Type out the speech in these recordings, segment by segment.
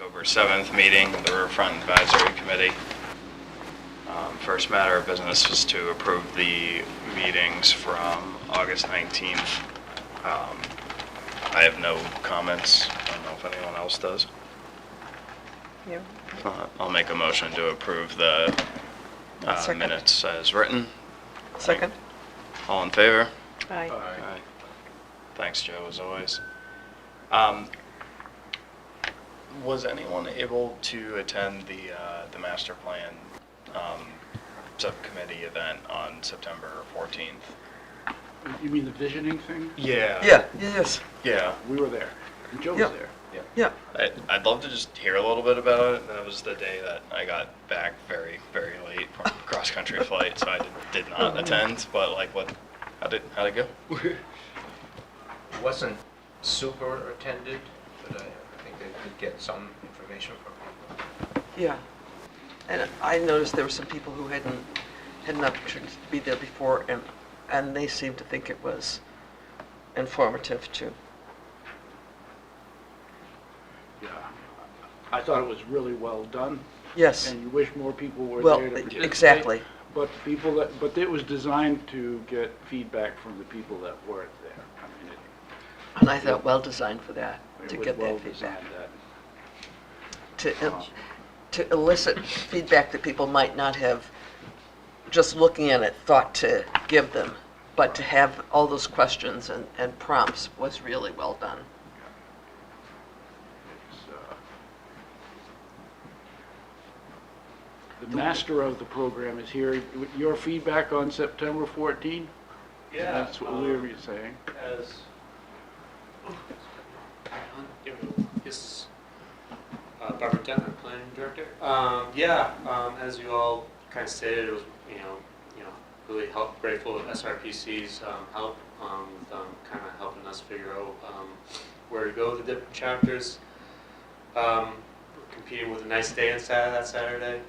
October 7th meeting of the Riverfront Advisory Committee. First matter of business was to approve the meetings from August 19th. I have no comments. I don't know if anyone else does. Yeah. I'll make a motion to approve the minutes as written. Second. All in favor? Aye. Aye. Thanks, Joe, as always. Was anyone able to attend the master plan subcommittee event on September 14th? You mean the visioning thing? Yeah. Yeah, yes. Yeah. We were there. And Joe Yeah. was there. Yeah. I'd love to just hear a little bit about it. That was the day that I got back very, very late from a cross-country flight, so I did not attend. But like, how'd it go? It wasn't super attended, but I think they could get some information from people. Yeah. And I noticed there were some people who hadn't had an opportunity to be there before, and they seemed to think it was informative too. Yeah. I thought it was really well done. Yes. And you wish more people were Well, there to participate. exactly. But it was designed to get feedback from the people that weren't there. I mean, And I thought well designed for that, to it was get well that feedback. designed. To elicit feedback that people might not have, just looking at it, thought to give them. But to have all those questions and prompts was really well done. The master of the program is here. Your feedback on September 14? Yeah. That's what we were saying. As this Barbara Denner, planning director. As you all kind of stated, it was really grateful with SRPC's help, kind of helping us figure out where to go with the different chapters. We're competing with a nice day inside that Saturday.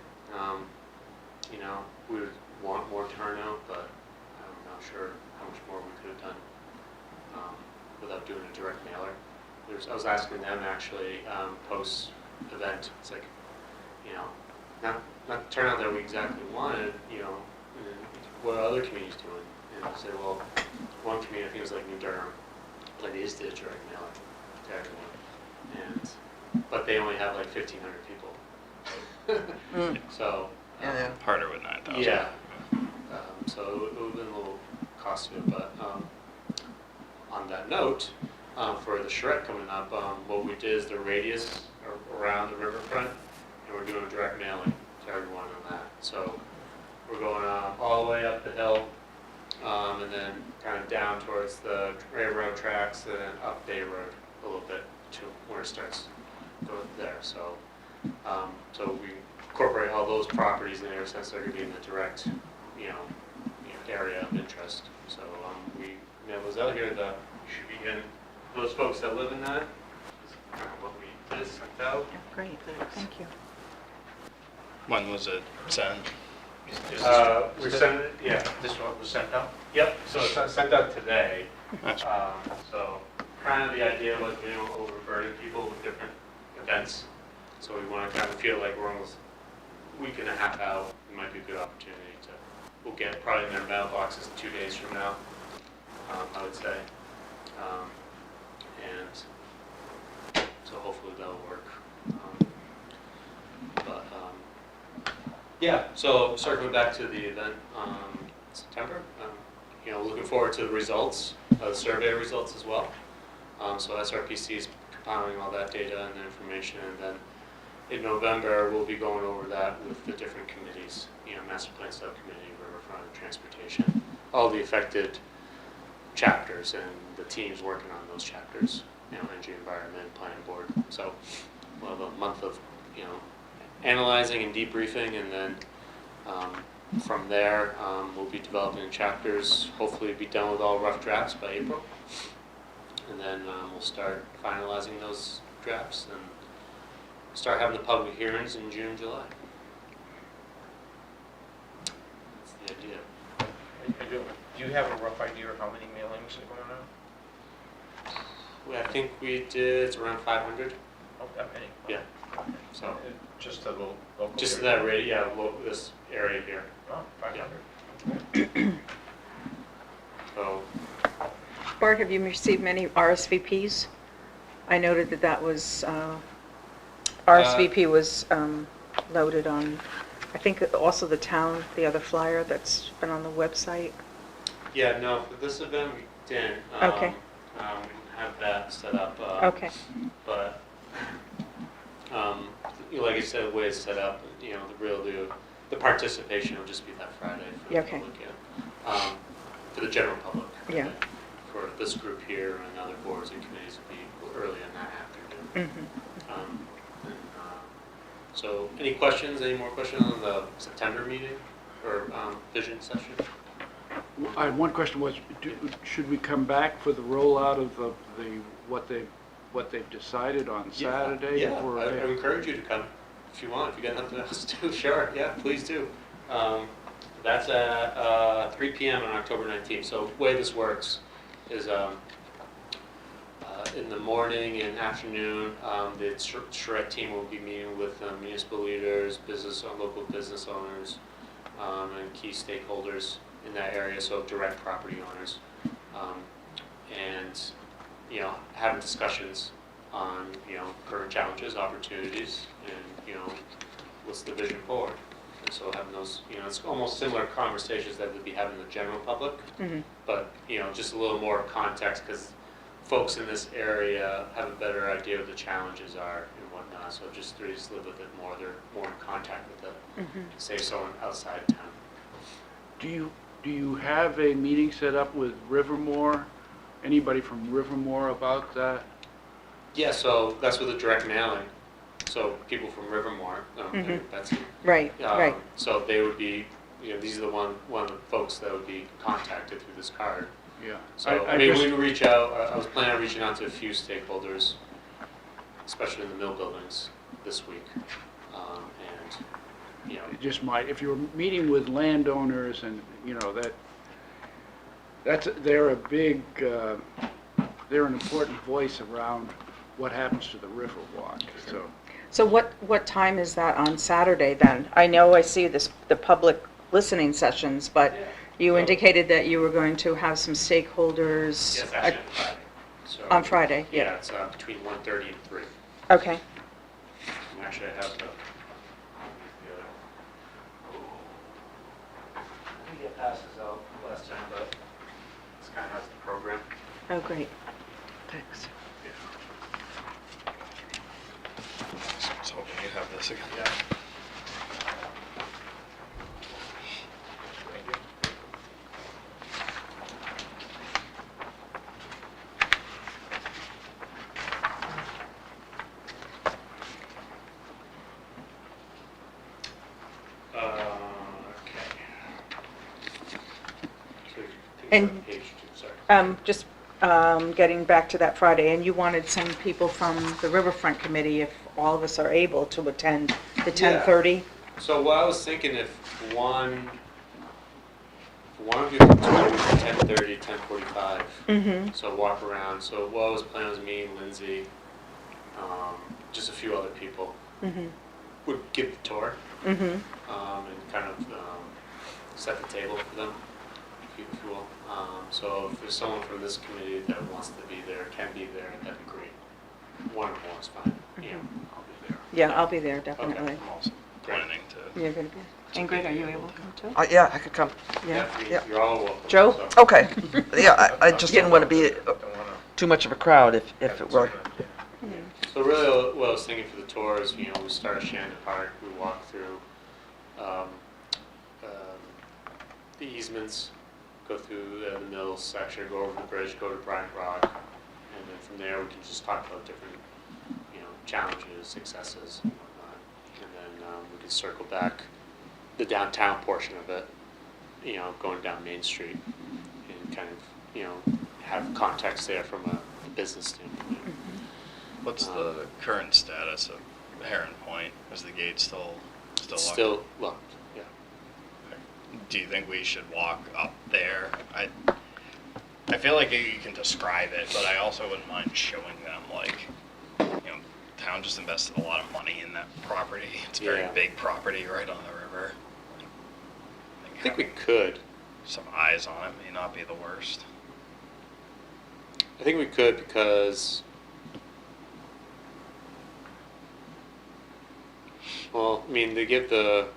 We would want more turnout, but I'm not sure how much more we could have done without doing a direct mailer. I was asking them actually post-event. It's like, not the turnout that we exactly wanted. And what are other communities doing? And I said, well, one community, I think it was like New Durham, like they just did a direct mailer to everyone, but they only have like 1,500 people. So. Yeah. Harder with 9,000. Yeah. So it would have been a little costly, but on that note, for the charrette coming up, what we did is the radius around the riverfront, and we're doing a direct mailing to everyone on that. So we're going all the way up the hill, and then kind of down towards the railroad tracks, and then up Bay Road a little bit to where it starts going there. So we incorporate all those properties in there since they're going to be in the direct, area of interest. So we mail those out here. You should be getting those folks that live in that. This is kind of what we just sent out. Yeah, great, thank you. When was it sent? We sent it, yeah. This one was sent out? Yep, so it's sent out today. Nice. So kind of the idea was we don't overburden people with different events. So we want to kind of feel like we're almost a week and a half out. It might be a good opportunity we'll get probably in their mailboxes 2 days from now, I would say. And so hopefully that'll work. So circling back to the event in September, looking forward to the results, the survey results as well. So SRPC is compiling all that data and the information, and then in November we'll be going over that with the different committees, Master Plan Subcommittee, Riverfront, and Transportation, all the affected chapters and the teams working on those chapters, Energy, Environment, Planning Board. So we'll have a month of, analyzing and debriefing, and then from there we'll be developing chapters, hopefully be done with all rough drafts by April, and then we'll start finalizing those drafts and start having the public hearings in June, July. That's the idea. Do you have a rough idea of how many mailings are going on? I think we did around 500. Oh, that many? Yeah. So, Just a little local. just in area. that area, yeah, this area here. Oh, 500. So, Bart, have you received many RSVPs? I noted that that was, RSVP was loaded on, I think also the town, the other flyer that's been on the website. yeah, no, for this event, we didn't. Okay. We didn't have that set up. Okay. But, you know, like I said, the way it's set up, you know, the participation will just be that Friday for the Okay. public, yeah. For the general public. Yeah. For this group here and other boards and committees will be early in that afternoon. Mhm. And, so, any questions, any more questions on the September meeting or vision session? I had one question was, should we come back for the rollout of what they've decided on Saturday? Yeah, or I encourage you to come if you want. If you got nothing else to do, sure, yeah, please do. That's at 3 p.m. on October 19th. So the way this works is in the morning and afternoon, the charrette team will be meeting with municipal leaders, local business owners, and key stakeholders in that area, so direct property owners, and you know, having discussions on current challenges, opportunities, and what's the vision forward. And so having those, it's almost similar conversations that we'd be having in the general public, Mhm. but just a little more context because folks in this area have a better idea what the challenges are and whatnot. So just to just live with it more, they're more in contact with it. Mhm. Say someone outside town. Do you have a meeting set up with Rivermore? Anybody from Rivermore about that? Yeah, so that's with a direct mailing. So people from Rivermore, Mhm. Betsy. Right, right. So they would be, these are one of the folks that would be contacted through this card. Yeah. So I mean, we would reach out. I was planning on reaching out to a few stakeholders, especially in the mill buildings this week, and It just might, if you're meeting with landowners and, they're a big, they're an important voice around what happens to the Riverwalk, so. So what time is that on Saturday then? I know I see the public listening sessions, but you indicated that you were going to have some stakeholders. yes, actually on Friday. So, On Friday, yeah, yeah. it's between 1:30 and 3. Okay, And actually, I have the other. I didn't get passes out last time, but this kind of has the program. oh, great. Thanks. I was hoping you'd have this again. Yeah. Thank you. Okay. So you can And- go to page 2, sorry. Just getting back to that Friday, and you wanted some people from the Riverfront Committee, if all of us are able to attend the 10:30? So what I was thinking, if one of you could do 10:30, 10:45, Mm-hmm, so walk around. So what I was planning was me and Lindsay, just a few other people, mm-hmm, would give the tour mm-hmm. and kind of set the table for them, if you will. So if there's someone from this committee that wants to be there, can be there, that'd be great. One or more is fine. Yeah, I'll be there. Yeah, I'll be there, definitely. I'm also planning to. You're gonna be, Ingrid, are you able to come too? Yeah, I could come. Yeah. Yeah. You're all welcome. Joe? so. Okay. Yeah, I just didn't want to be Don't wanna too much of a crowd if have it were. So really, what I was thinking for the tour is, we start at Shandon Park, we walk through the easements, go through the mills section, go over the bridge, go to Bryant Rock, and then from there we can just talk about different, challenges, successes, and whatnot. And then we can circle back the downtown portion of it, going down Main Street, and kind of, have context there from a business standpoint. What's the current status of Heron Point? Is the gate still locked? Still locked, yeah. Do you think we should walk up there? I feel like you can describe it, but I also wouldn't mind showing them, like, town just invested a lot of money in that property. It's a very Yeah. big property right on the river. I think we could. Some eyes on it may not be the worst. I think we could because, well, I mean, they give the.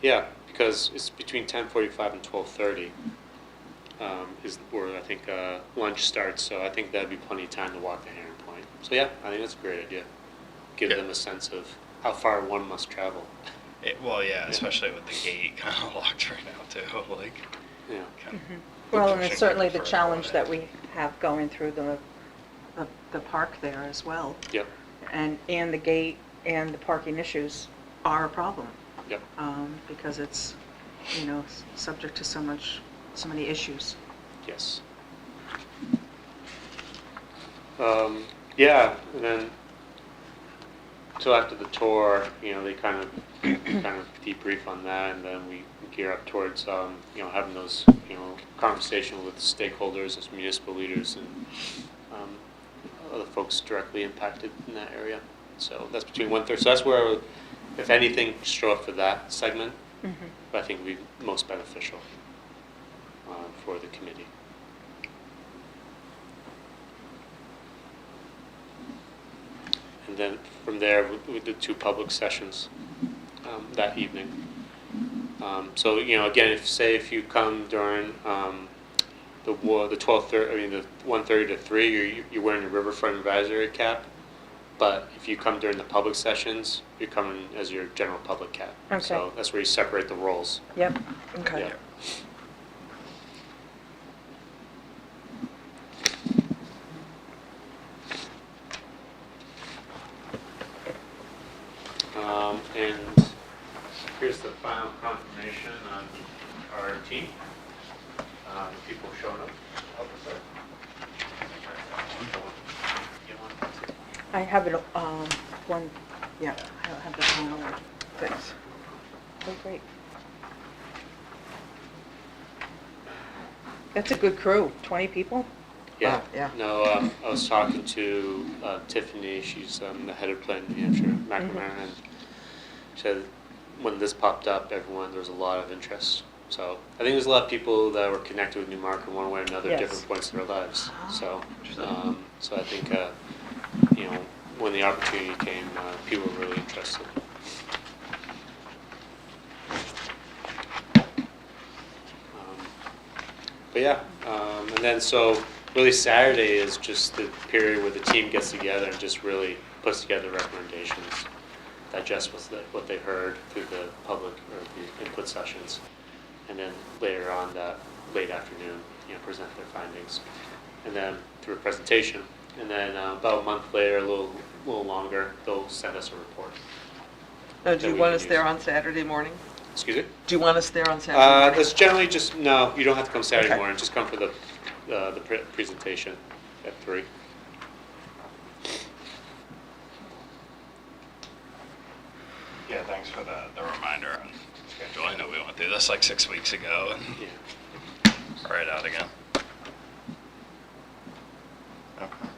Yeah, because it's between 10:45 and 12:30 is where I think lunch starts. So I think that'd be plenty of time to walk to Heron Point. So yeah, I think that's a great idea. Give Yeah. them a sense of how far one must travel. Well, yeah, especially with the gate kind of locked right now too. Like, Yeah. kind of Well, and pushing it's certainly people the further challenge away. that we have going through the park there as well. Yep. And the gate and the parking issues are a problem, Yep. because it's, subject to so many issues. Yes. Yeah, and then so after the tour, they kind of debrief on that, and then we gear up towards having those conversations with stakeholders, as municipal leaders, and other folks directly impacted in that area. So that's between 1:30. So that's where, I would, if anything, show up for that segment. But I think would be most beneficial for the committee. And then from there, we did 2 public sessions that evening. So again, if you come during the 12:30, the 1:30 to 3, you're wearing your Riverfront advisory cap. But if you come during the public sessions, you're coming as your general public cap. Okay. So that's where you separate the roles. Yep. Okay. Yeah. And here's the final confirmation on our team. The people showing up. I have it, one, yeah, I have the final one. Thanks. Oh, great. That's a good crew, 20 people? Yeah. Wow, yeah. No, I was talking to Tiffany. She's the head of Plan New Hampshire, McNamara, and she said when this popped up, there was a lot of interest. So I think there's a lot of people that were connected with Newmarket in one way or another at Yes. different points in their lives. So, so I think when the opportunity came, people were really interested. But yeah, and then so really Saturday is just the period where the team gets together and just really puts together recommendations, digest what they heard through the public or the input sessions, and then later on that late afternoon, present their findings, and then through a presentation, and then about a month later, a little longer, they'll send us a report. Now, do that you we want can us there use. on Saturday morning? Excuse me? Do you want us there on Saturday morning? That's generally just, no, you don't have to come Saturday Okay. morning, just come for the presentation at 3. Yeah, thanks for the reminder on schedule. I know we went through this like 6 weeks ago and Yeah. right out again. Okay.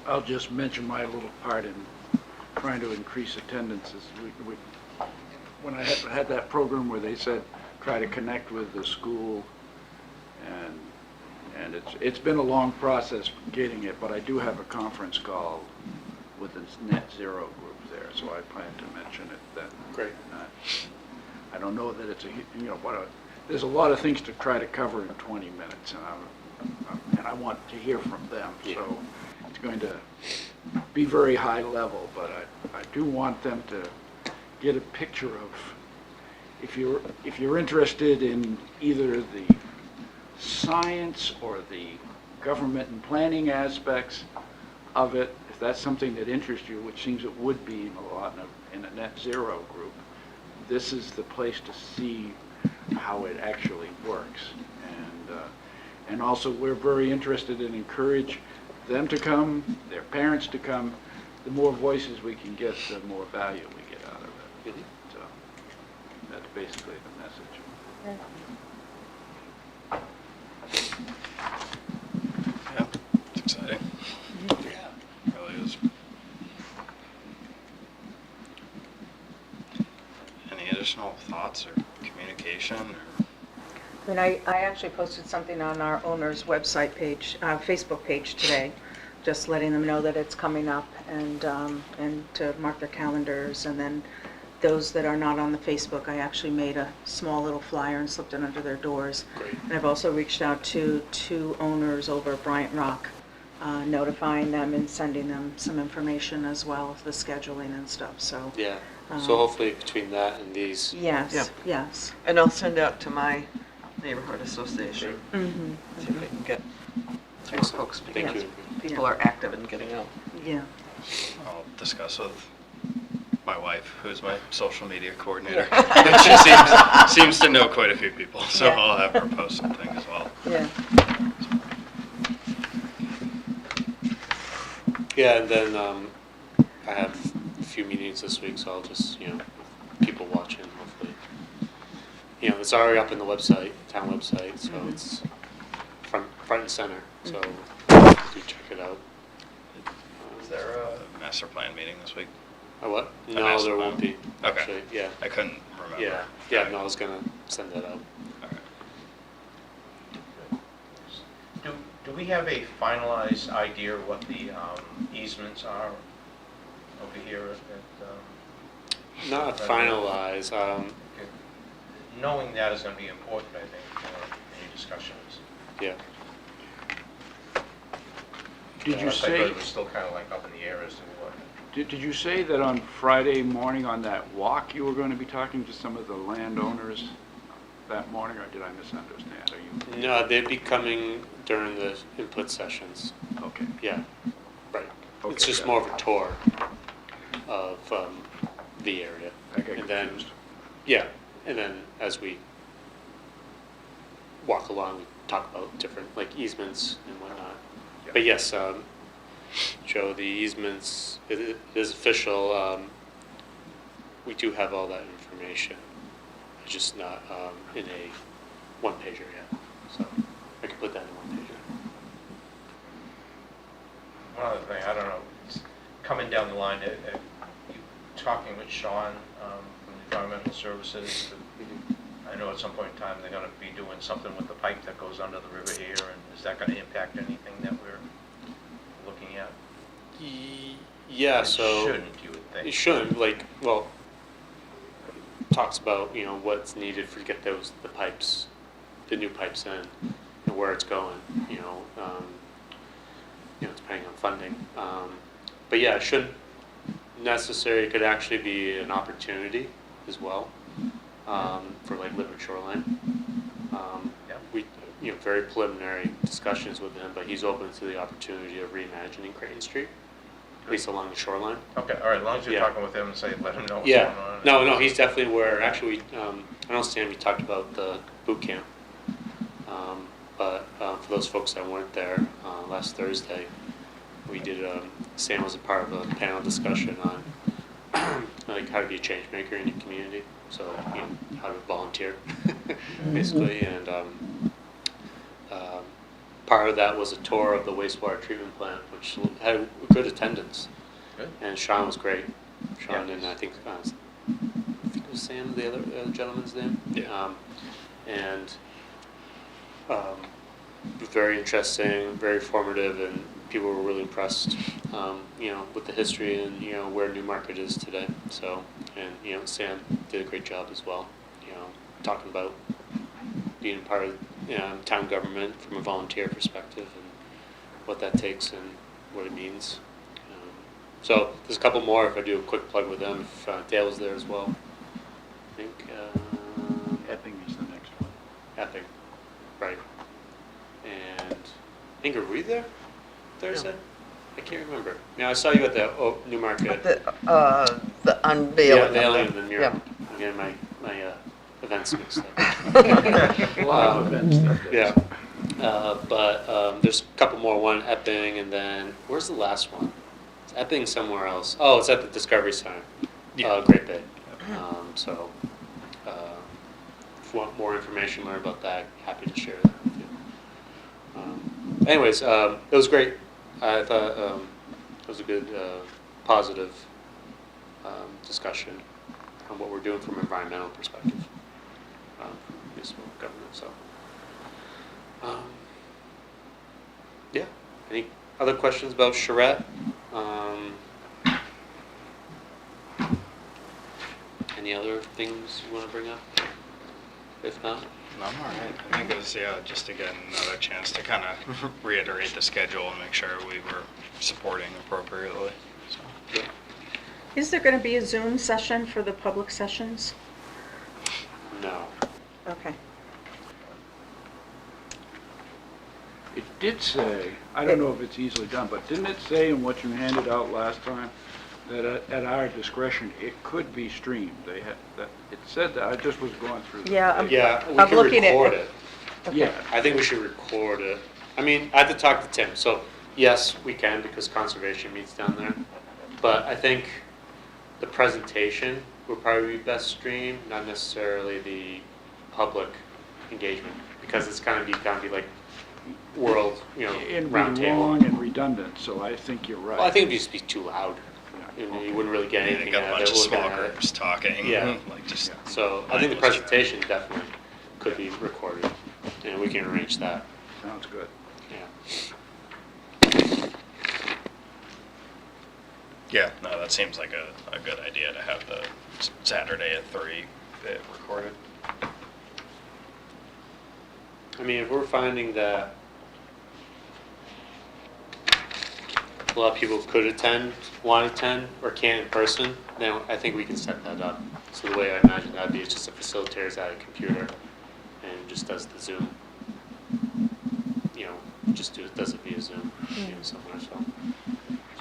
I'll just mention my little part in trying to increase attendances. When I had that program where they said, try to connect with the school, and it's been a long process getting it, but I do have a conference call with the net zero group there, so I plan to mention it then. Great. I don't know that it's there's a lot of things to try to cover in 20 minutes, and I want to hear from them, Yeah. so it's going to be very high level, but I do want them to get a picture of, if you're interested in either the science or the government and planning aspects of it, if that's something that interests you, which seems it would be in a net zero group, this is the place to see how it actually works. And also, we're very interested and encourage them to come, their parents to come. The more voices we can get, the more value we get out of it. Mhm. So that's basically the message. Yeah. thoughts or communication? Or? I mean, I actually posted something on our owner's website page, Facebook page today, just letting them know that it's coming up and to mark their calendars. And then those that are not on the Facebook, I actually made a small little flyer and slipped it under their doors. Great. And I've also reached out to 2 owners over at Bryant Rock, notifying them and sending them some information as well, the scheduling and stuff, so. Yeah, so hopefully between that and these. Yes, Yeah. yes. And I'll send out to my neighborhood association, Mm-hmm. see if I can get more Excellent. folks. Thank because you. People are active in getting out. Yeah. I'll discuss with my wife, who's my social media coordinator. Yeah. And she seems to know quite a few people, so Yeah. I'll have her post something as well. Yeah. Yeah, and then I have a few meetings this week, so I'll just, people watching, hopefully. It's already up in the website, town website, so it's front and center, so do check it out. Is there a master plan meeting this week? A what? A No, master there plan? won't be, Okay. actually, yeah. I couldn't remember. Yeah, no, I was gonna send that out. All right. Do we have a finalized idea of what the easements are over here at? Not finalized, Okay. Knowing that is going to be important, I think, for any discussions. yeah. Did you Unless I thought say, it was still kind of like up in the air as to what? did you say that on Friday morning on that walk, you were going to be talking to some of the landowners that morning, or did I misunderstand? Are you? No, they'd be coming during the input sessions, Okay. yeah, right. It's Okay, just got more it. of a tour of the area. I got And then, confused. yeah, and then as we walk along, we talk about different, like easements and whatnot. Yeah. But yes, Joe, the easements, it is official, we do have all that information. It's just not in a one-pager yet, so I can put that in one-pager. One other thing, I don't know, it's coming down the line, you talking with Sean from Environmental Services. I know at some point in time they're going to be doing something with the pipe that goes under the river here, and is that going to impact anything that we're looking at? Yeah, It so. shouldn't, you would think. It shouldn't, talks about, what's needed to get the pipes, the new pipes in, and where it's going, depending on funding. But yeah, it shouldn't necessarily, it could actually be an opportunity as well, for like Liver Shoreline. Yeah. We, very preliminary discussions with him, but he's open to the opportunity of reimagining Creighton Street, at least along the shoreline. Okay, all right, as long as you're Yeah. talking with him and say, let him know what's Yeah, going on. no, he's definitely aware. Actually, I know Sam, you talked about the boot camp. But for those folks that weren't there, last Thursday, we did, Sam was a part of a panel discussion on like how to be a change maker in your community. So, how to volunteer, basically. And part of that was a tour of the wastewater treatment plant, which had good attendance. Good. And Sean was great. Sean Yeah. and I think it was Sam, the other gentleman's name. Yeah. And very interesting, very formative, and people were really impressed, with the history and where Newmarket is today. So, and Sam did a great job as well. Talking about being part of town government from a volunteer perspective and what that takes and what it means. So there's a couple more if I do a quick plug with them, if Dale's there as well. I think, Epping is the next one. Epping, right. And I think, are we there Thursday? I can't remember. I saw you at the Newmarket. The unveiling. Yeah, of unveiling the- of the mural. I'm getting my events mixed up. A lot of events that day. Yeah, but there's a couple more. One Epping, and then where's the last one? It's Epping somewhere else. Oh, it's at the Discovery Center. Yeah. Great Bay. So, if you want more information, learn about that. Happy to share that with you. Anyways, it was great. I thought it was a good, positive discussion on what we're doing from an environmental perspective. municipal government, so. Yeah, any other questions about charrette? Any other things you wanna bring up? If not, No, I'm all right. I think it was, just to get another chance to kind of reiterate the schedule and make sure we were supporting appropriately, so. yeah. Is there going to be a Zoom session for the public sessions? No. Okay. It did say, I don't know if it's easily done, but didn't it say in what you handed out last time that at our discretion, it could be streamed? They had, that, it said that, I just was going through. the Yeah, page. Yeah, we I'm can looking at- record it. Okay. Yeah, I think we should record it. I mean, I have to talk to Tim, so yes, we can because conservation meets down there. But I think the presentation would probably be best streamed, not necessarily the public engagement, because it's kind of be like world, and round be table. long and redundant, so I think you're right. Well, I think it'd just be too loud. Yeah. You wouldn't really get They anything got a out bunch of of it small looking at it. groups talking. Yeah. Like just. So I think the presentation definitely could be recorded, and we can arrange that. Sounds good. Yeah. Yeah, no, that seems like a good idea to have the Saturday at 3 bit recorded. I mean, if we're finding that a lot of people could attend, want to attend, or can't in person, then I think we can set that up. So the way I imagine that'd be, it's just a facilitator's at a computer and just does the Zoom. Does it via Zoom, somewhere, so.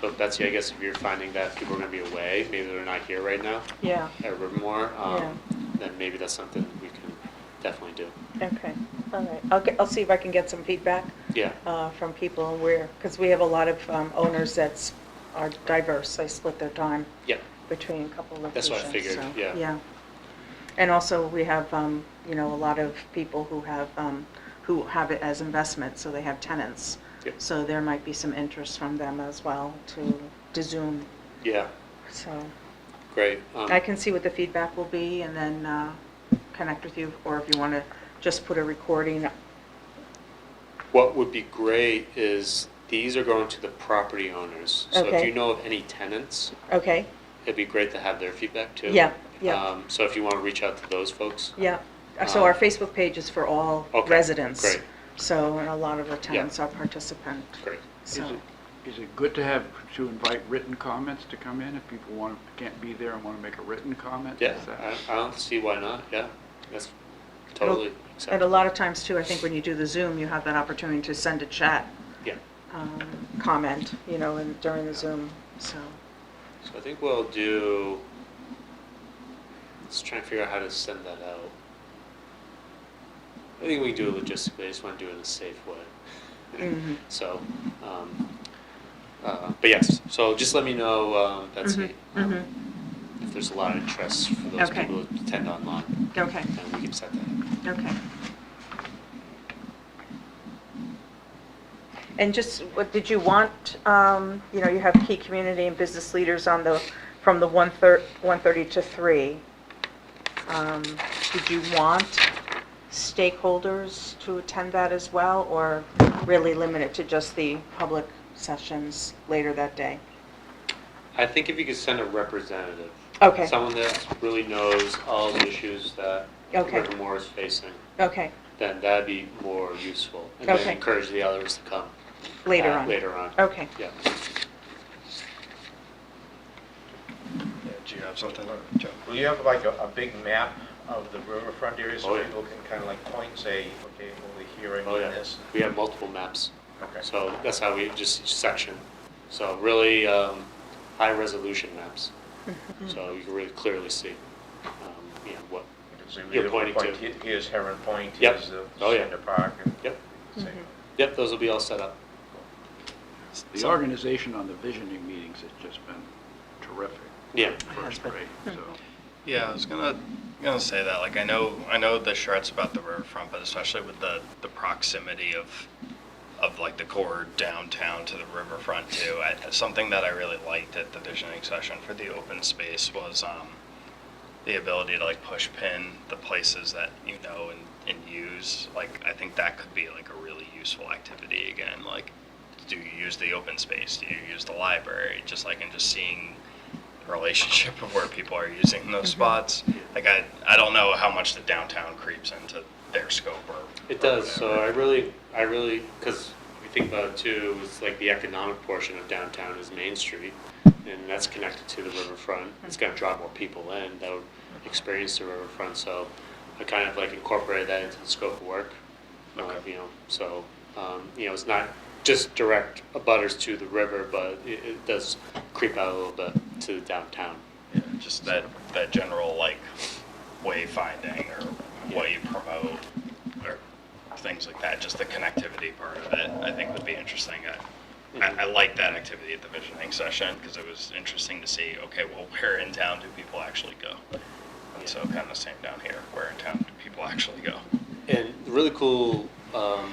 So Betsy, I guess if you're finding that people are gonna be away, maybe they're not here right now Yeah, at Rivermore, Yeah. then maybe that's something we can definitely do. okay, all right. I'll see if I can get some feedback Yeah, from people because we have a lot of owners that are diverse. They split their time yeah, between a couple of That's locations. what I figured, so, yeah. Yeah. And also, we have, a lot of people who have it as investment, so they have tenants. Yep. So there might be some interest from them as well to Zoom, yeah, so. great. I can see what the feedback will be and then connect with you, or if you want to just put a recording. What would be great is these are going to the property owners. So if Okay. you know of any tenants, Okay, it'd be great to have their feedback too. Yeah, yeah. So if you want to reach out to those folks. yeah. So our Facebook page is for all Okay, residents. great. So, and a lot of the tenants are participant. Great. So, Is it good to invite written comments to come in if people can't be there and want to make a written comment? Yeah, Is that- I don't see why not, yeah. That's totally and acceptable. a lot of times too, I think when you do the Zoom, you have that opportunity to send a chat Yeah, comment, during the Zoom, so. so I think we'll do, let's try and figure out how to send that out. I think we can do it logistically, I just want to do it in a safe way. Mhm. So, but yes, so just let me know, Betsy, Mhm. if there's a lot of interest for those Okay. people to attend online, Okay, and we can set that up. okay. And just, what did you want, you have key community and business leaders from the 1:30 to 3. Did you want stakeholders to attend that as well, or really limit it to just the public sessions later that day? I think if you could send a representative. Okay. Someone that really knows all the issues that Okay. Rivermore is facing, Okay, then that'd be more useful. And then Okay. encourage the others to come. later on? Later on. Okay. Yeah. Yeah, do you have something, Joe? Will you have like a big map of the riverfront area so Oh, yeah. people can kind of like point and say, okay, over here, I Oh, mean yeah. this? We have multiple maps. Okay. So that's how we just each section. So really high resolution maps. So you can really clearly see, what. So You're we pointing point, to. Here's Heron Point, Yep. here's the Oh, yeah. Center Park. And Yep. say, Yep. Those will be all set up. The organization on the visioning meetings has just been terrific. Yeah. First been. rate, so. Yeah, I was gonna say that. Like, I know the charts about the riverfront, but especially with the proximity of like the core downtown to the riverfront too. Something that I really liked at the visioning session for the open space was the ability to like push pin the places that and and use, like, I think that could be like a really useful activity again. Like, do you use the open space? Do you use the library? Just like, and just seeing the relationship of where people are using those spots. Like, I don't know how much the downtown creeps into their scope or. It does. So I really, because if you think about it too, it's like the economic portion of downtown is Main Street, and that's connected to the riverfront. It's going to draw more people in that would experience the riverfront. So I kind of like incorporated that into the scope of work. Okay. You know, so you know, it's not just direct abutters to the river, but it does creep out a little bit to the downtown. Yeah, just that general like wayfinding or what you promote or things like that. Just the connectivity part of it, I think would be interesting. I like that activity at the visioning session because it was interesting to see. Okay, well, where in town do people actually go? And so kind of the same down here. Where in town do people actually go? And the really cool kind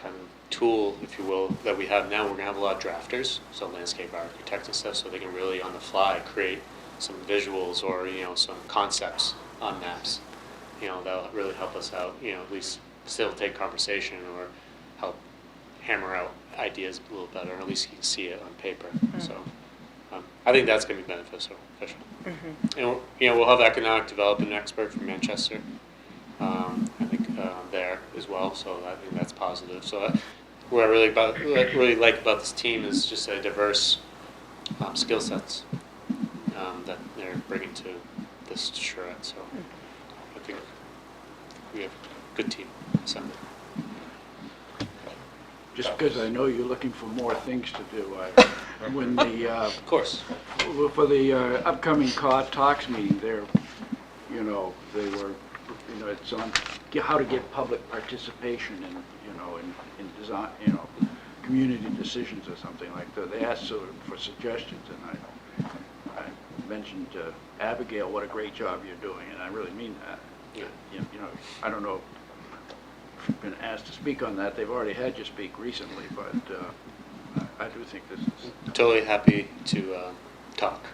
of tool, if you will, that we have now, we're gonna have a lot of drafters, so landscape architects and stuff, so they can really on the fly create some visuals or, you know, some concepts on maps. You know, that'll really help us out, you know, at least facilitate conversation or help hammer out ideas a little better, or at least you can see it on paper. So I think that's gonna be beneficial. And, you know, we'll have economic development expert from Manchester. I think there as well, so I think that's positive. So what I really like about this team is just a diverse skill sets that they're bringing to this charrette. So I think we have a good team assembled. Just because I know you're looking for more things to do, when the, Of course. for the upcoming talks meeting there, you know, they were, you know, it's on how to get public participation in, you know, in design, you know, community decisions or something like that. They asked for suggestions, and I mentioned to Abigail what a great job you're doing, and I really mean that. Yeah. You know, I don't know if you've been asked to speak on that. They've already had you speak recently, but I do think this is. Totally happy to talk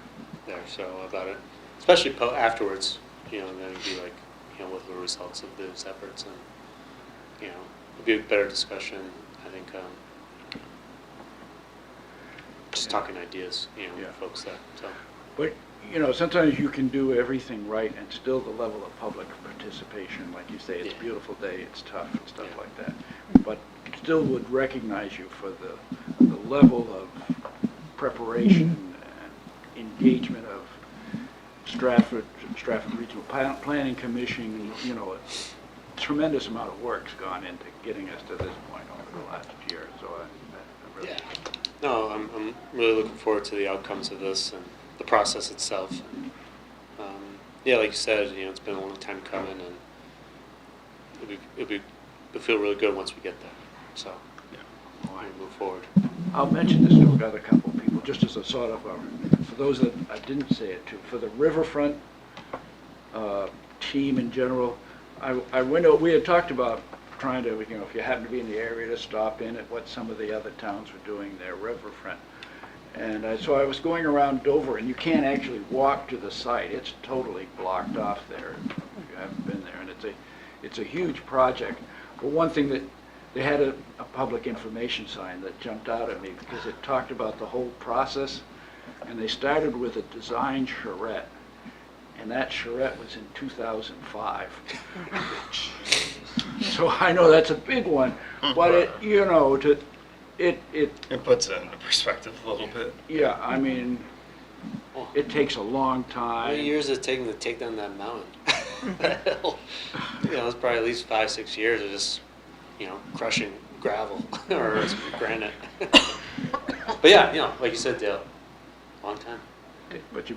there, so about it, especially afterwards. You know, and then it'd be like, you know, what are the results of those efforts, and you know, it'd be a better discussion. I think just talking ideas, you know, Yeah. with folks there. So But, you know, sometimes you can do everything right and still the level of public participation, like you say, it's a Yeah. beautiful day, it's tough and stuff Yeah. like that. But still would recognize you for the level of preparation and engagement of Stratford Regional Planning Commission, you know, a tremendous amount of work's gone into getting us to this point over the last year, so I really. yeah, no, I'm really looking forward to the outcomes of this and the process itself. And, yeah, like you said, you know, it's been a long time coming, and it'll feel really good once we get there. So we'll move forward. I'll mention this to another couple of people, just as a sort of, for those that I didn't say it to, for the Riverfront team in general, we had talked about trying to, you know, if you happen to be in the area, to stop in at what some of the other towns were doing their Riverfront. And so I was going around Dover, and you can't actually walk to the site. It's totally blocked off there if you haven't been there, and it's a huge project. But one thing that they had a public information sign that jumped out at me because it talked about the whole process, and they started with a design charrette, and that charrette was in 2005. So I know that's a big one, but it, you know, It puts it into perspective a little bit. yeah, I mean, it takes a long How many time. years is it taking to take down that mountain? You know, it's probably at least 5-6 years of just, you know, crushing gravel or granite. But yeah, you know, like you said, Dale, long time. But you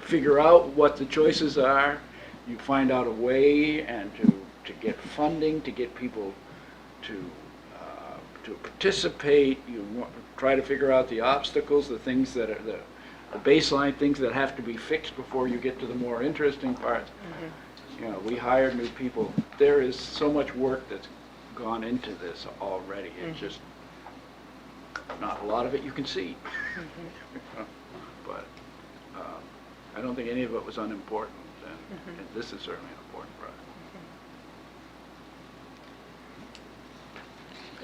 figure out what the choices are, you find out a way, and to get funding, to get people to participate, try to figure out the obstacles, the things that are the baseline things that have to be fixed before you get to the more interesting parts. You know, we hired new people. There is so much work that's gone into this already. It's just not a lot of it you can see. But I don't think any of it was unimportant, and this is certainly an important project.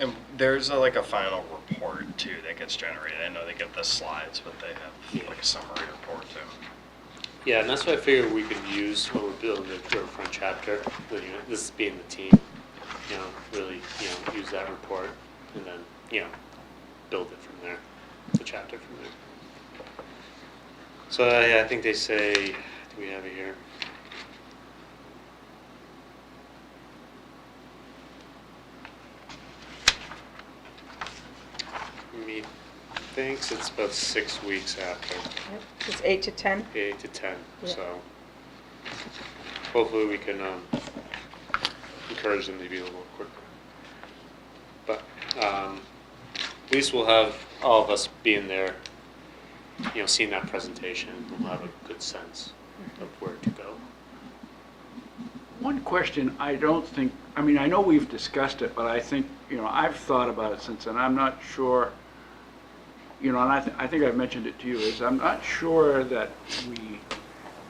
And there's like a final report too that gets generated. I know they get the slides, but they have like a summary report too. Yeah, and that's what I figured we could use when we're building the Riverfront chapter, this being the team, really, use that report and then, build it from there, the chapter from there. So, yeah, I think they say, do we have it here? Methinks it's about 6 weeks after. Yep. It's 8 to 10. 8 to 10, Yeah. so hopefully we can encourage them to be a little quicker. But at least we'll have all of us being there, seeing that presentation, we'll have a good sense of where to go. One question I don't think, I mean, I know we've discussed it, but I think, I've thought about it since, and I'm not sure, and I think I've mentioned it to you, is I'm not sure that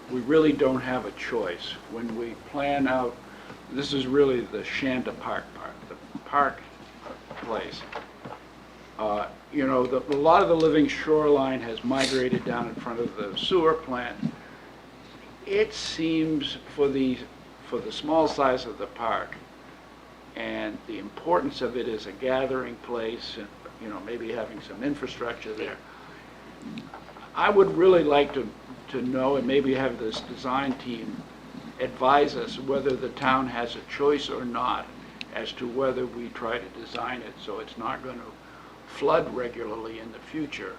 we really don't have a choice when we plan out. This is really the Shanda Park part, the park place. A lot of the living shoreline has migrated down in front of the sewer plant. It seems for the small size of the park and the importance of it as a gathering place, and maybe having some infrastructure there, I would really like to know, and maybe have this design team advise us whether the town has a choice or not as to whether we try to design it so it's not going to flood regularly in the future.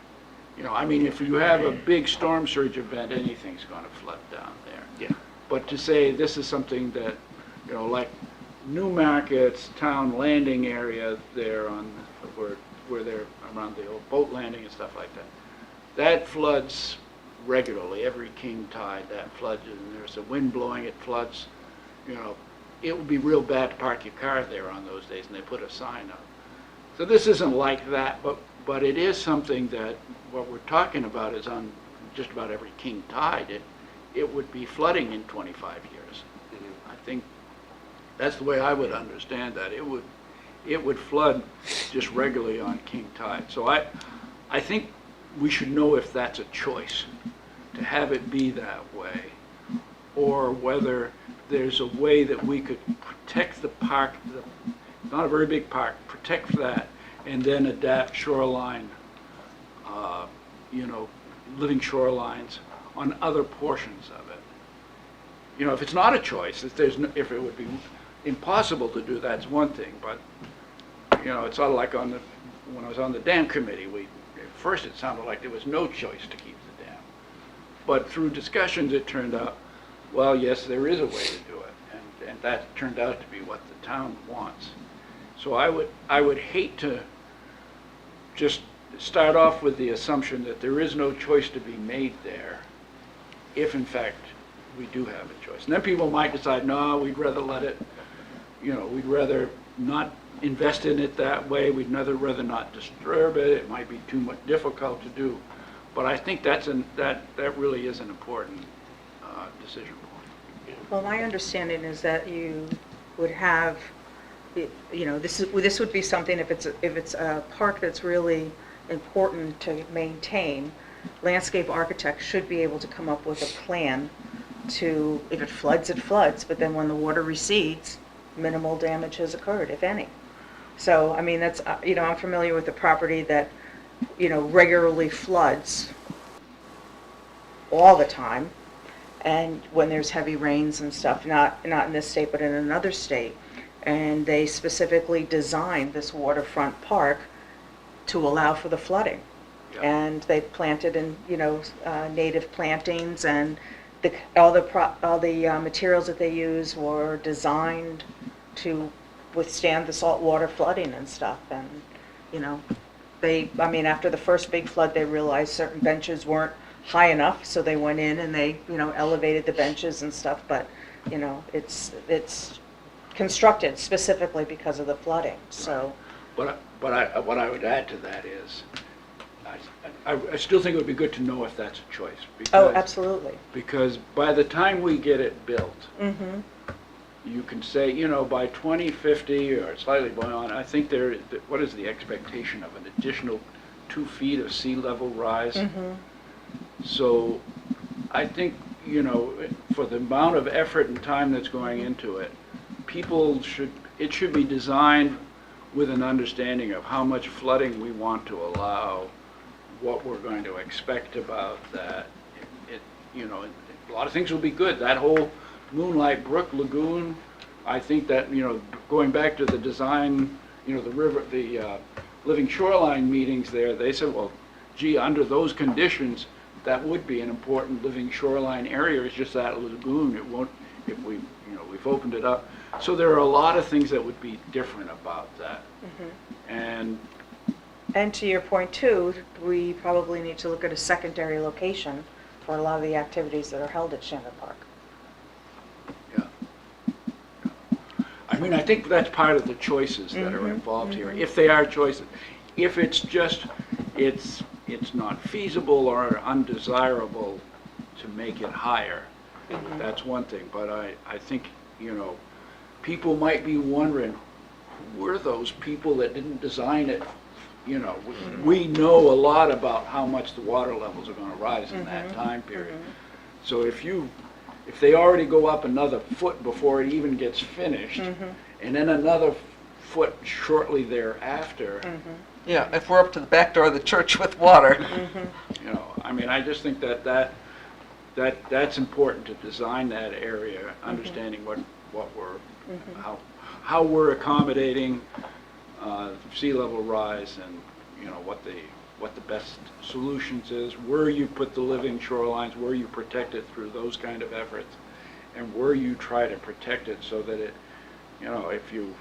If you have a big storm surge event, anything's going to flood down there. Yeah. But to say this is something that, like Newmarket's town landing area there where they're around the old boat landing and stuff like that, that floods regularly. Every king tide, that floods, and there's a wind blowing, it floods. It would be real bad to park your car there on those days, and they put a sign up. So this isn't like that, but it is something that what we're talking about is on just about every king tide. It would be flooding in 25 years. Mm-hmm. I think that's the way I would understand that. It would flood just regularly on king tide. So I think we should know if that's a choice, to have it be that way, or whether there's a way that we could protect the park, not a very big park, protect that, and then adapt shoreline, living shorelines on other portions of it. If it's not a choice, if it would be impossible to do, that's one thing, but, it's sort of like when I was on the dam committee, at first it sounded like there was no choice to keep the dam. But through discussions, it turned out, well, yes, there is a way to do it, and that turned out to be what the town wants. So I would hate to just start off with the assumption that there is no choice to be made there, if in fact we do have a choice. And then people might decide, no, we'd rather let it, we'd rather not invest in it that way, we'd rather not disturb it, it might be too much difficult to do. But I think that really is an important decision point. Well, my understanding is that you would have, this would be something, if it's a park that's really important to maintain, landscape architects should be able to come up with a plan to, if it floods, but then when the water recedes, minimal damage has occurred, if any. So, that's, I'm familiar with the property that, regularly floods all the time, and when there's heavy rains and stuff, not in this state, but in another state, and they specifically designed this waterfront park to allow for the flooding. Yeah. And they planted in, native plantings, and all the materials that they use were designed to withstand the saltwater flooding and stuff. And, after the first big flood, they realized certain benches weren't high enough, so they went in and they, elevated the benches and stuff. But, it's constructed specifically because of the flooding. So. But what I would add to that is, I still think it would be good to know if that's a choice. Oh, absolutely. Because by the time we get it built, Mm-hmm. you can say, you know, by 2050 or slightly beyond, I think what is the expectation of an additional 2 feet of sea level rise? So I think, you know, for the amount of effort and time that's going into it, it should be designed with an understanding of how much flooding we want to allow, what we're going to expect about that. You know, a lot of things will be good. That whole Moonlight Brook Lagoon, I think that, you know, going back to the design, you know, the living shoreline meetings there, they said, well, gee, under those conditions, that would be an important living shoreline area. It's just that lagoon, it won't, if we, you know, we've opened it up. So there are a lot of things that would be different about that. And to your point too, we probably need to look at a secondary location for a lot of the activities that are held at Chandler Park. yeah. I mean, I think that's part of the choices that are involved here, if they are choices. If it's just, it's not feasible or undesirable to make it higher, that's one thing. But I think, you know, people might be wondering, who were those people that didn't design it? You know, we know a lot about how much the water levels are going to rise in that time period. So if they already go up another foot before it even gets finished, and then another foot shortly thereafter, Yeah, if we're up to the back door of the church with water. you know, I mean, I just think that's important to design that area, understanding what we're, how we're accommodating sea level rise, and, you know, what the best solutions is, where you put the living shorelines, where you protect it through those kind of efforts, and where you try to protect it so that it, you know, if you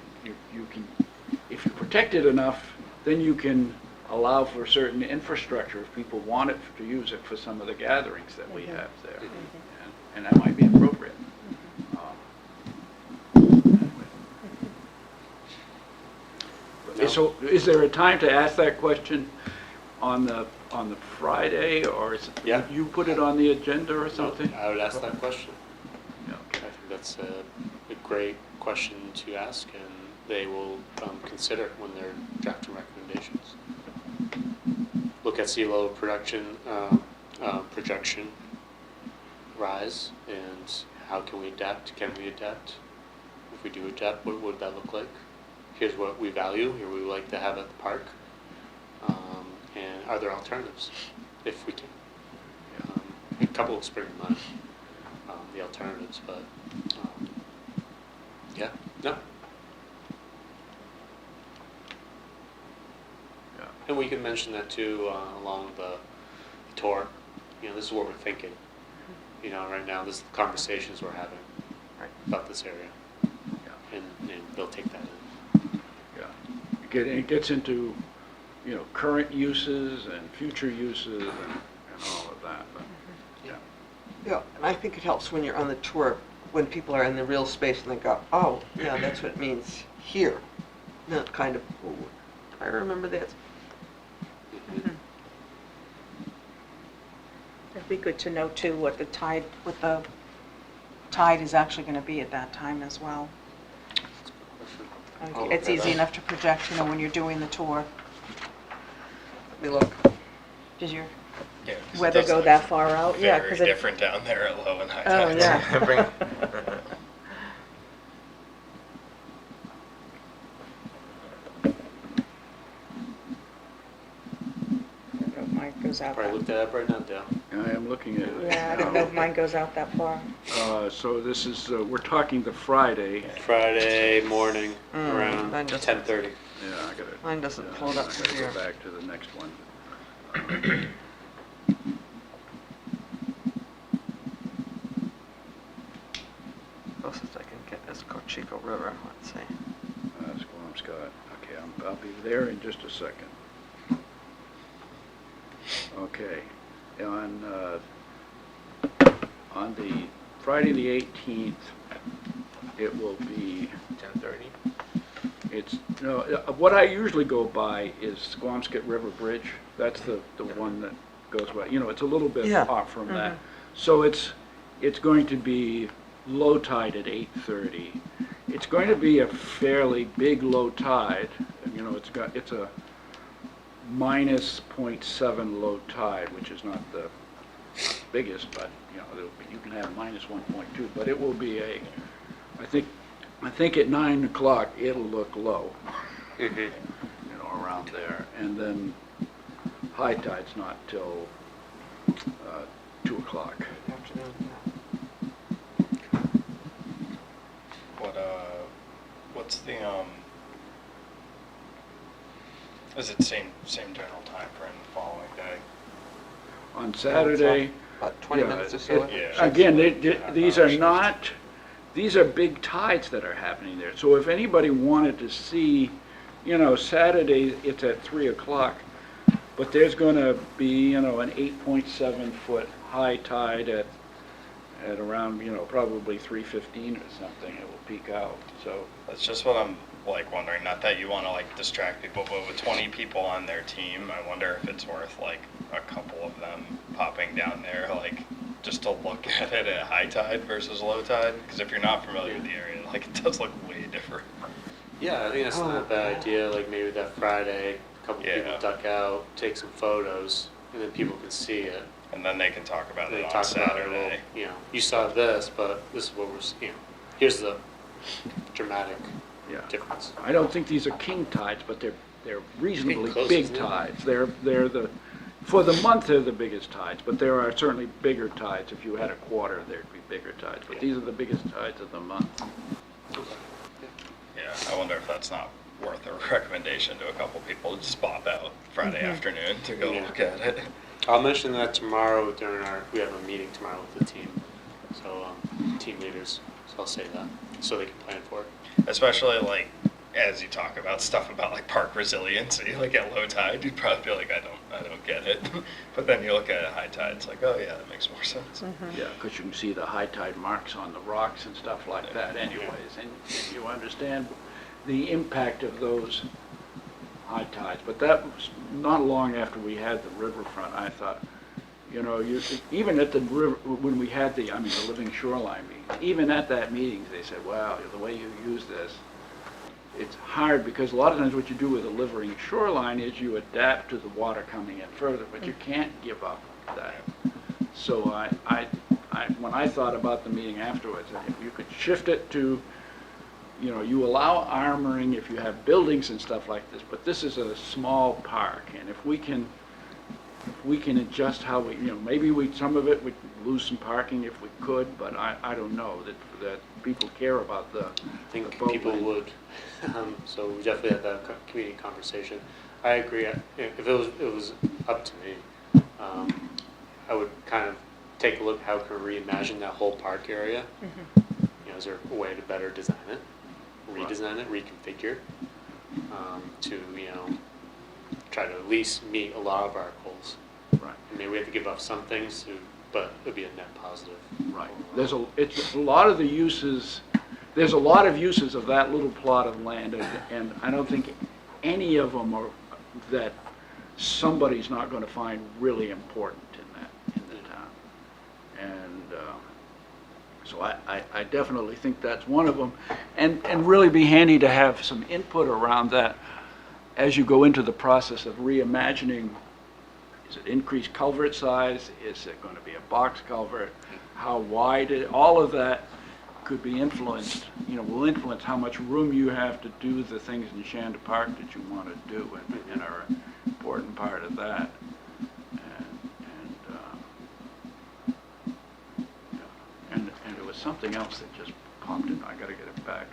protect it enough, then you can allow for certain infrastructure if people want it to use it for some of the gatherings that we have there, and that might be appropriate. So is there a time to ask that question on the Friday, or is it, Yeah. you put it on the agenda or something? I would ask that question. Yeah. I think that's a great question to ask, and they will consider when they're drafting recommendations. Look at sea level projection rise, and how can we adapt? Can we adapt? If we do adapt, what would that look like? Here's what we value, here we would like to have at the park, and are there alternatives, if we can? A couple will spring to mind, the alternatives, but, yeah, no. Yeah. And we can mention that too, along the tour, you know, this is what we're thinking. You know, right now, this is the conversations we're having about this area, Yeah. and they'll take that in. It gets into, you know, current uses and future uses and all of that, but, yeah. Yeah, and I think it helps when you're on the tour, when people are in the real space and they go, oh, yeah, that's what it means here. Not kind of, oh, I remember that. It'd be good to know too what the tide is actually going to be at that time as well. It's easy enough to project, you know, when you're doing the tour. Let me look. Does your Yeah, 'cause it weather does go look that far out? Yeah, Very 'cause it. different down there at low and high Oh, tides. yeah. Bring- I don't know if mine goes out Probably that. looked that up right now, Dale. I am looking at it. Yeah, I don't know if mine goes out that far. So this is, we're talking the Friday. Friday morning mine around doesn't. 10:30. Yeah, I gotta. Mine doesn't pull it up I to gotta here. go back to the next one. Closest I can get is Cochico River, let's see. That's Squamscott. Okay, I'll be there in just a second. Okay, on the Friday the 18th, it will be, 10:30. it's, no, what I usually go by is Squamscott River Bridge. That's the one that goes by, you know, it's a little bit Yeah. off from that. So it's going to be low tide at 8:30. It's going to be a fairly big low tide. You know, it's a minus .7 low tide, which is not the biggest, but you know, you can have minus 1.2, but it will be I think at 9 o'clock it'll look low. You know, around there, and then high tide's not till 2 o'clock. What's the, is it same general time frame the following day? On Saturday, About 20 yeah, minutes or so. again, these are big tides that are happening there. So if anybody wanted to see, you know, Saturday, it's at 3 o'clock, but there's going to be, you know, an 8.7 foot high tide at around, you know, probably 3:15 or something. It will peak out. So That's just what I'm like wondering, not that you want to like distract people, but with 20 people on their team, I wonder if it's worth like a couple of them popping down there, like just to look at it at high tide versus low tide, because if you're not familiar with the area, like it does look way different. Yeah, I think that's not a bad idea, like maybe that Friday, a couple people Yeah. duck out, take some photos, and then people can see it. And then they can talk about And it they on talk about it, well, Saturday. you know, you saw this, but this is what we're, you know, here's the dramatic yeah, difference. I don't think these are king tides, but they're reasonably close, big isn't it? tides. They're for the month they're the biggest tides, but there are certainly bigger tides. If you had a quarter, there'd be bigger tides. But these are the biggest tides of the month. Yeah, I wonder if that's not worth a recommendation to a couple people to just pop out Friday afternoon to go Yeah. look at it. I'll mention that tomorrow during we have a meeting tomorrow with the team, so, team leaders, so I'll say that, so they can plan for it. Especially like as you talk about stuff about like park resiliency, like at low tide, you'd probably be like, I don't get it. But then you look at high tide, it's like, oh yeah, that makes more sense. Yeah, because you can see the high tide marks on the rocks and stuff like that anyways, and you understand the impact of those high tides. But that was not long after we had the riverfront. I thought, you know, even at the river, when we had the living shoreline meeting, even at that meeting, they said, wow, the way you use this, it's hard because a lot of times what you do with a living shoreline is you adapt to the water coming in further, but you can't give up that. So when I thought about the meeting afterwards, if you could shift it to, you know, you allow armoring if you have buildings and stuff like this, but this is a small park, and if we can adjust how we, you know, maybe some of it would lose some parking if we could, but I don't know that people care about the. I think boat people lane. would, so we definitely had that community conversation. I agree, if it was up to me, I would kind of take a look, how can we reimagine that whole park area? You know, is there a way to better design it, redesign it, reconfigure, to, you know, try to at least meet a lot of our goals. Right. And maybe we have to give up some things but it'll be a net positive. Right. There's a lot of uses of that little plot of land, and I don't think any of them are that somebody's not going to find really important in the town. And so I definitely think that's one of them, and really be handy to have some input around that as you go into the process of reimagining. Is it increased culvert size? Is it going to be a box culvert? How wide? All of that could be influenced, you know, will influence how much room you have to do the things in Shanda Park that you want to do, and are an important part of that. And there was something else that just popped in. I got to get it back.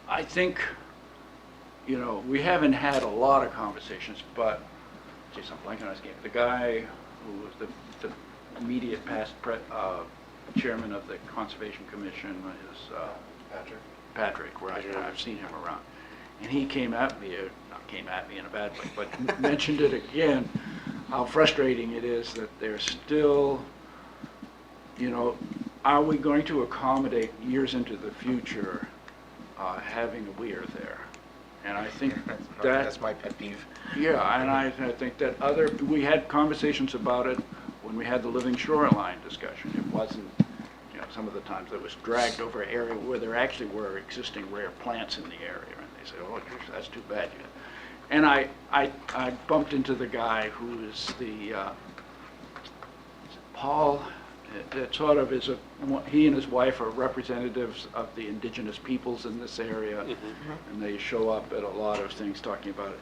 I think, you know, we haven't had a lot of conversations, but, geez, I'm blanking on his name. The guy who was the immediate past chairman of the Conservation Commission is Patrick, right? I've seen him around. And he came at me, not came at me in a bad way, but mentioned it again, how frustrating it is that there's still, you know, are we going to accommodate years into the future having a weir there? And I think that's my pet peeve. yeah, and I think that we had conversations about it when when we had the living shoreline discussion. It wasn't, you know, some of the times it was dragged over an area where there actually were existing rare plants in the area, and they said, oh, geez, that's too bad. And I bumped into the guy who is the, Paul, that sort of is he and his wife are representatives of the indigenous peoples in this area, and they show up at a lot of things talking about it.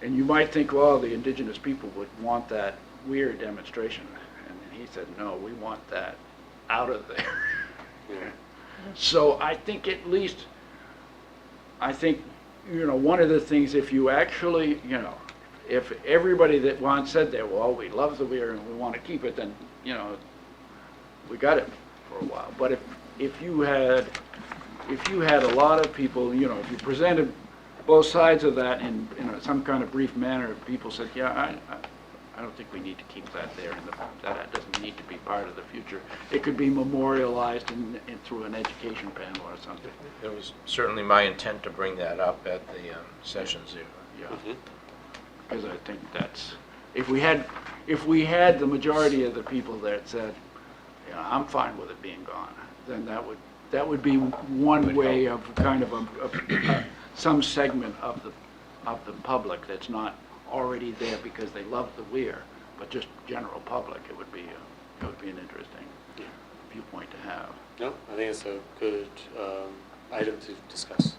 And you might think, well, the indigenous people would want that weird demonstration. And he said, no, we want that out of there. So I think at least, you know, one of the things, if you actually, you know, if everybody that said that, well, we love the weir and we want to keep it, then, you know, we got it for a while. But if you had a lot of people, you know, if you presented both sides of that in some kind of brief manner, people said, yeah, I don't think we need to keep that there, and that doesn't need to be part of the future. It could be memorialized through an education panel or something. It was certainly my intent to bring that up at the sessions there. Yeah, because I think that's, if we had the majority of the people that said, you know, I'm fine with it being gone, then that would be one way of kind of some segment of the public that's not already there because they love the weir, but just general public. It would be an interesting viewpoint to have. No, I think it's a good item to discuss.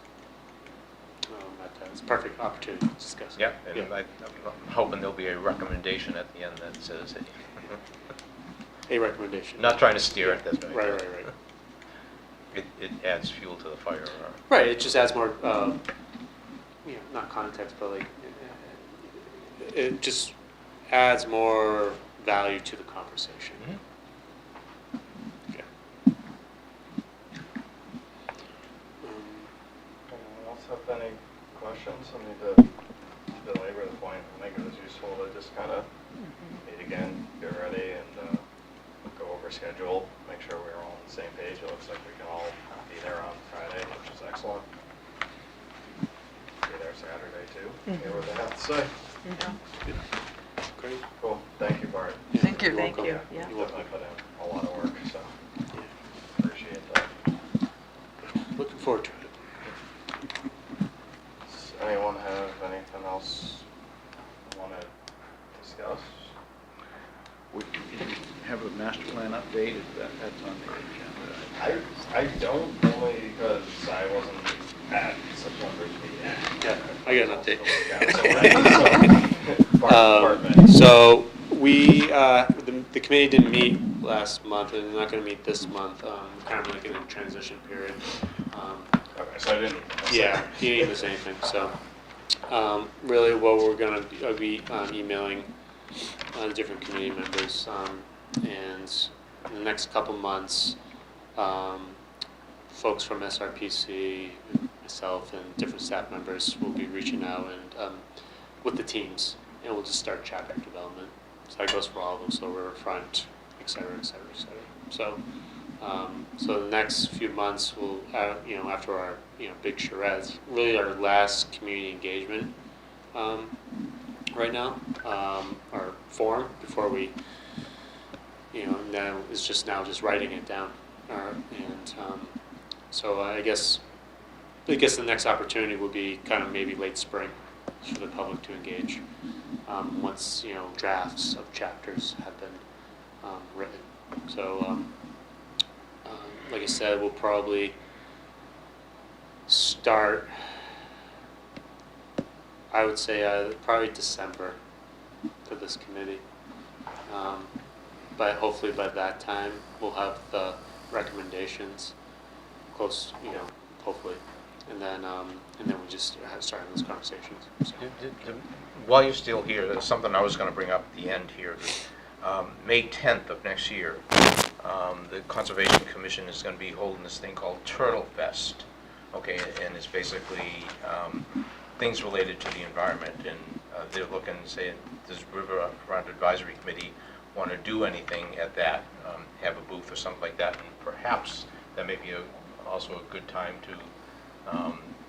It's a perfect opportunity to discuss. Yeah, and I'm hoping there'll be a recommendation at the end that says, A recommendation. not trying to steer it this way. Right. It adds fuel to the fire. Right, it just adds more, you know, not context, but like, it just adds more value to the conversation. Okay. Anyone else have any questions? I mean, to belabor the point, I think it was useful to just kind of meet again, get ready, and go over schedule, make sure we're all on the same page. It looks like we can all be there on Friday, which is excellent. Be there Saturday too, hear what they have to say. Great. Cool, thank you, Bart. Yeah, Thank you. you're Thank welcome. you. Yeah, Yeah. you definitely put in a lot of work, so appreciate that. Looking forward to it. Does anyone have anything else they want to discuss? We have a master plan update, that's on the agenda. I don't, only because I wasn't at September's meeting. Yeah, I got an update. So, So we, the committee didn't meet last month, and they're not going to meet this month. Kind of like in a transition period. okay, so I didn't. Yeah, he didn't miss anything. So really, what we're going to be emailing the different committee members, and in the next couple months, folks from SRPC, myself, and different staff members will be reaching out and with the teams, and we'll just start chapter development. So that goes for all of them, so Riverfront, et cetera, et cetera, et cetera. So the next few months, we'll, you know, after our, you know, big charrettes, really our last community engagement right now, our forum, before we, you know, now it's just writing it down. So I guess the next opportunity will be kind of maybe late spring for the public to engage, once, you know, drafts of chapters have been written. So like I said, we'll probably start, I would say probably December for this committee. But hopefully by that time, we'll have the recommendations close, you know, hopefully. And then we just start those conversations. So. While you're still here, there's something I was going to bring up at the end here. May 10th of next year, the Conservation Commission is going to be holding this thing called Turtle Fest. Okay, and it's basically things related to the environment, and they're looking to say, does Riverfront Advisory Committee want to do anything at that, have a booth or something like that, and perhaps that may be also a good time to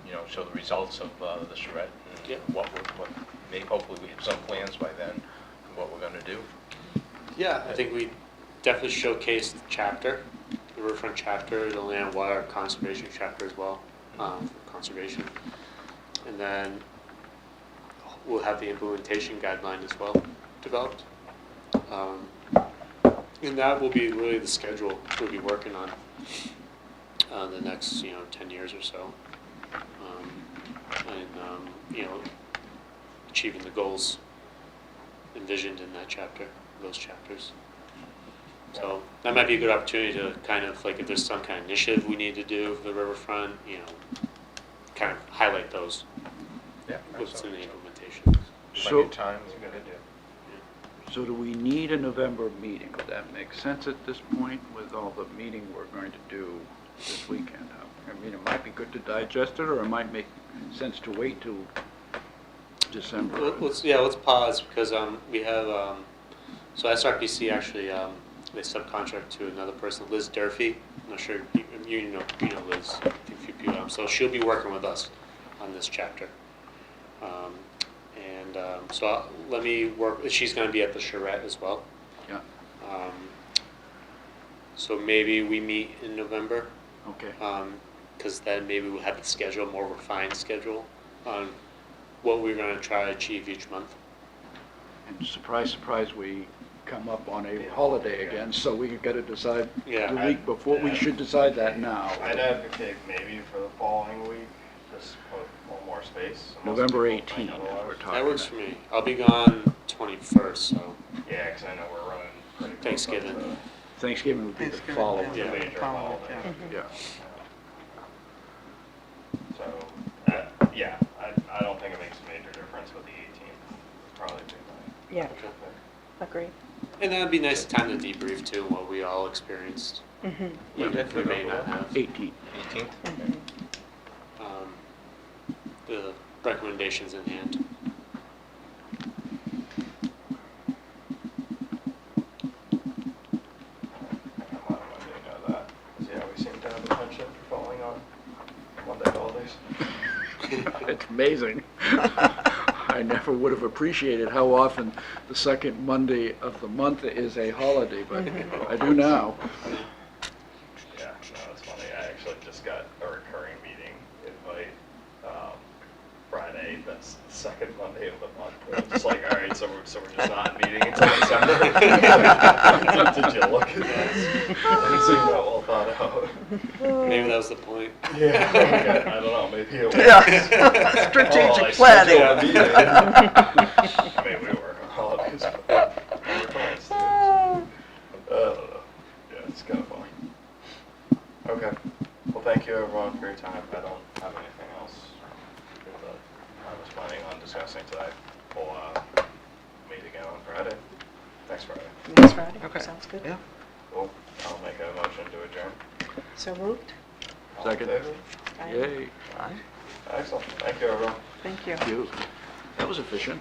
you know, show the results of the charrette, and what may, hopefully we have some plans by then of what we're going to do. Yeah, I think we definitely showcased the chapter, the Riverfront chapter, the land water conservation chapter as well, for conservation. And then we'll have the implementation guideline as well developed. And that will be really the schedule we'll be working on the next, 10 years or so. Achieving the goals envisioned in that chapter, those chapters. So that might be a good opportunity to kind of, like, if there's some kind of initiative we need to do for the riverfront, kind of highlight those Yeah. what's in the implementation. Plenty of time, it's a good idea. So do we need a November meeting? Would that make sense at this point with all the meeting we're going to do this weekend? I mean, it might be good to digest it, or it might make sense to wait till December. Let's pause because we have, so SRPC actually, they subcontract to another person, Liz Durfee. I'm not sure, you know Liz, I think a few people, so she'll be working with us on this chapter. So let me work, she's gonna be at the charrette as well. Yeah, So maybe we meet in November, okay. because then maybe we'll have the schedule, more refined schedule on what we're gonna try to achieve each month. And surprise, surprise, we come up on a holiday again, so we got to decide Yeah. the week before. We should decide that now. I'd advocate maybe for the following week, just put a little more space. Most November people think 18th, otherwise. we're talking. That works for me. I'll be gone 21st, so Yeah, because I know we're running pretty close. Thanksgiving. up to Thanksgiving would be the Thanksgiving, following. the Yeah. major Following, holiday. Yeah. So, yeah, I don't think it makes a major difference with the 18th. Probably be fine. Yeah, agreed. and that'd be nice time to debrief too, what we all experienced. Mm-hmm. Even if we may not have 18th. 18th? The recommendations in hand. I'm on Monday, know that. Yeah, we seem to have a penchant for falling on Monday holidays. It's amazing. I never would have appreciated how often the second Monday of the month is a holiday, but I do now. Yeah, no, it's funny. I actually just got a recurring meeting invite Friday. That's the second Monday of the month. I'm just like, all right, so we're just not meeting until December. Did you look at this? It seemed well thought out. Maybe that was the point. Yeah, okay, I don't know. Maybe it was. Yeah, strategic I planning. scheduled a meeting. I mean, we work on holidays, but we're clients too. I don't know. Yeah, it's kind of funny. Okay. Well, thank you everyone for your time. I don't have anything else that I was planning on discussing today. We'll meet again on Friday. Next Friday. Next Friday, Okay. sounds good. Yeah. Cool. I'll make a motion to adjourn. So moved? All in Second. favor? Yay. Aye. Excellent. Thank you everyone. Thank you. You. That was efficient.